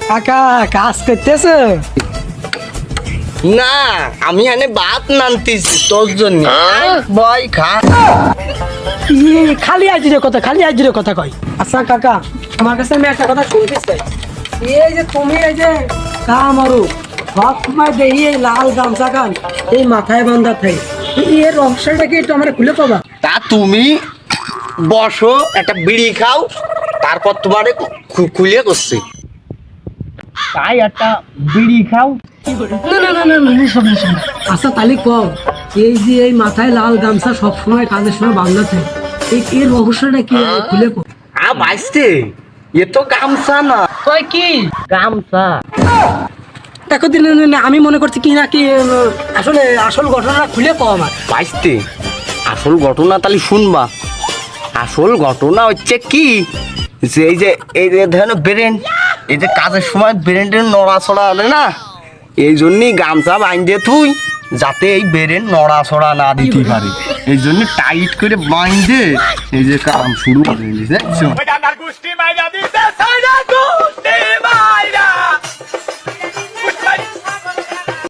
কাকা কাজ করতেছো? না, আমি এনে ভাত নানতেছি তোর জন্য। বয় খা। খালি আজরে কথা কয়। আচ্ছা কাকা, আমার কাছে আমি একটা কথা শুনতে চাই। এই যে তুমি এই যে আমারও সব সময় দেখি এই লাল গামছা গান এই মাথায় বান্ধা থাকে, এর রহস্যটা কি একটু আমার খুলে পাবা? তা তুমি বসো, একটা বিড়ি খাও, তারপর তোমারে খুলে করছি। তাই একটা বিড়ি খাও। না। আচ্ছা তাহলে কম, এই যে এই মাথায় লাল গামছা সবসময় কাজের সময় বান্ধা থাকে, এর রহস্যটা কি খুলে পাবো? বাইসতে এ তো গামছা না, কয় কি গামছা। দেখো দিন আমি মনে করছি কি না কি আসলে আসল ঘটনাটা খুলে পাও আমার। বাইসতে আসল ঘটনা তাহলে শুনবা। আসল ঘটনা হচ্ছে কি, যে এই যে ধরো ব্রেন, এই যে কাজের সময় ব্রেনের নড়াচড়া হলে না, এই জন্যই গামছা বাইন্ধে তুই, যাতে এই ব্রেন নড়াচড়া না দিতে পারে, এই জন্য টাইট করে বাইন্ধে এই যে কাম শুরু করে দিয়েছে।